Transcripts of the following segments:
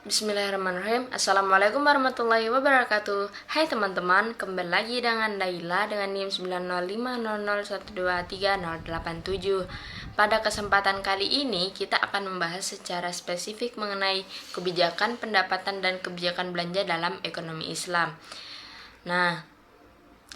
Bismillahirrahmanirrahim. Assalamualaikum warahmatullahi wabarakatuh. Hai teman-teman, kembali lagi dengan Laila dengan NIM 90500123087. Pada kesempatan kali ini kita akan membahas secara spesifik mengenai kebijakan pendapatan dan kebijakan belanja dalam ekonomi Islam. Nah,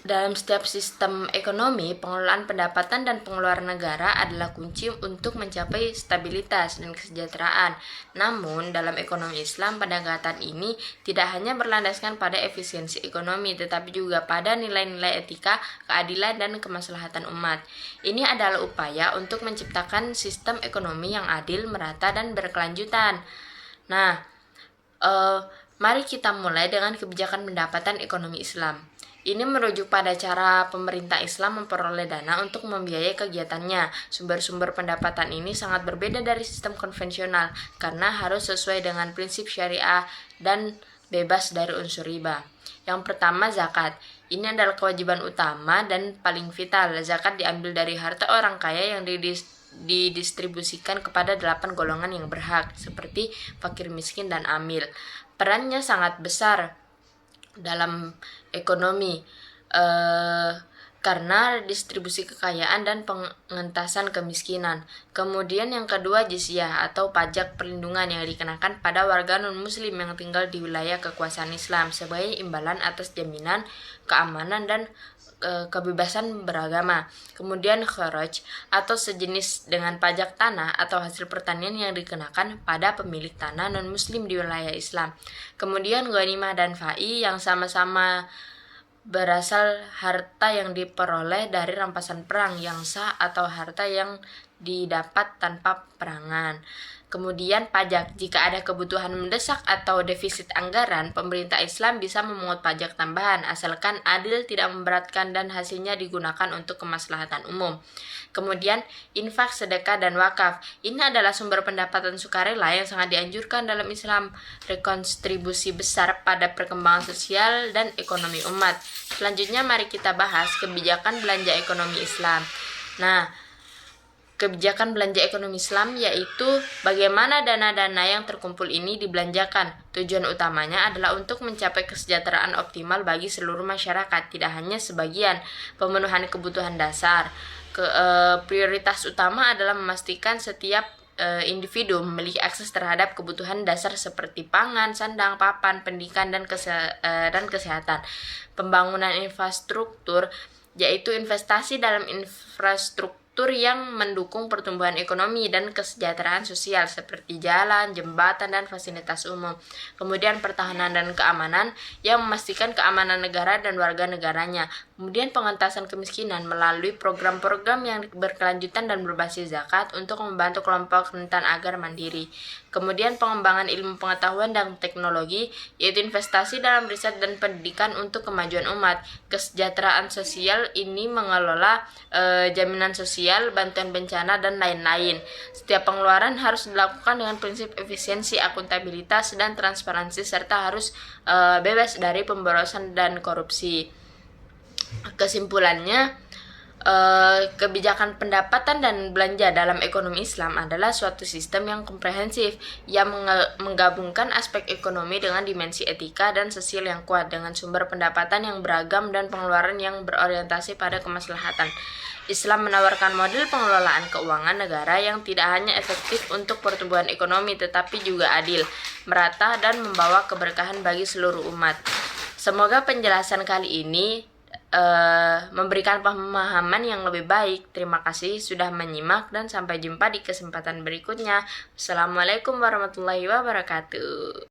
dalam setiap sistem ekonomi, pengelolaan pendapatan dan pengeluaran negara adalah kunci untuk mencapai stabilitas dan kesejahteraan. Namun, dalam ekonomi Islam, pendekatan ini tidak hanya berlandaskan pada efisiensi ekonomi, tetapi juga pada nilai-nilai etika, keadilan, dan kemaslahatan umat. Ini adalah upaya untuk menciptakan sistem ekonomi yang adil, merata, dan berkelanjutan. Nah, mari kita mulai dengan kebijakan pendapatan ekonomi Islam. Ini merujuk pada cara pemerintah Islam memperoleh dana untuk membiayai kegiatannya. Sumber-sumber pendapatan ini sangat berbeda dari sistem konvensional karena harus sesuai dengan prinsip syariah dan bebas dari unsur riba. Yang pertama, zakat. Ini adalah kewajiban utama dan paling vital. Zakat diambil dari harta orang kaya yang didistribusikan kepada 8 golongan yang berhak, seperti fakir, miskin, dan amil. Perannya sangat besar dalam ekonomi karena distribusi kekayaan dan pengentasan kemiskinan. Kemudian yang kedua, jizyah atau pajak perlindungan yang dikenakan pada warga non-muslim yang tinggal di wilayah kekuasaan Islam sebagai imbalan atas jaminan keamanan dan kebebasan beragama. Kemudian kharaj atau sejenis dengan pajak tanah atau hasil pertanian yang dikenakan pada pemilik tanah non-muslim di wilayah Islam. Kemudian ghanimah dan fai yang sama-sama berasal harta yang diperoleh dari rampasan perang yang sah atau harta yang didapat tanpa perangan. Kemudian pajak, jika ada kebutuhan mendesak atau defisit anggaran, pemerintah Islam bisa memungut pajak tambahan asalkan adil, tidak memberatkan, dan hasilnya digunakan untuk kemaslahatan umum. Kemudian infak, sedekah, dan wakaf. Ini adalah sumber pendapatan sukarela yang sangat dianjurkan dalam Islam. Rekontribusi besar pada perkembangan sosial dan ekonomi umat. Selanjutnya mari kita bahas kebijakan belanja ekonomi Islam. Nah, kebijakan belanja ekonomi Islam yaitu bagaimana dana-dana yang terkumpul ini dibelanjakan. Tujuan utamanya adalah untuk mencapai kesejahteraan optimal bagi seluruh masyarakat, tidak hanya sebagian. Pemenuhan kebutuhan dasar. Prioritas utama adalah memastikan setiap individu memiliki akses terhadap kebutuhan dasar seperti pangan, sandang, papan, pendidikan, dan kesehatan. Pembangunan infrastruktur yaitu investasi dalam infrastruktur yang mendukung pertumbuhan ekonomi dan kesejahteraan sosial seperti jalan, jembatan, dan fasilitas umum. Kemudian pertahanan dan keamanan yang memastikan keamanan negara dan warga negaranya. Kemudian pengentasan kemiskinan melalui program-program yang berkelanjutan dan berbasis zakat untuk membantu kelompok rentan agar mandiri. Kemudian pengembangan ilmu pengetahuan dan teknologi yaitu investasi dalam riset dan pendidikan untuk kemajuan umat. Kesejahteraan sosial ini mengelola jaminan sosial, bantuan bencana, dan lain-lain. Setiap pengeluaran harus dilakukan dengan prinsip efisiensi, akuntabilitas, dan transparansi serta harus bebas dari pemborosan dan korupsi. Kesimpulannya, kebijakan pendapatan dan belanja dalam ekonomi Islam adalah suatu sistem yang komprehensif yang menggabungkan aspek ekonomi dengan dimensi etika dan sosial yang kuat dengan sumber pendapatan yang beragam dan pengeluaran yang berorientasi pada kemaslahatan. Islam menawarkan model pengelolaan keuangan negara yang tidak hanya efektif untuk pertumbuhan ekonomi tetapi juga adil, merata, dan membawa keberkahan bagi seluruh umat. Semoga penjelasan kali ini memberikan pemahaman yang lebih baik. Terima kasih sudah menyimak dan sampai jumpa di kesempatan berikutnya. Assalamualaikum warahmatullahi wabarakatuh.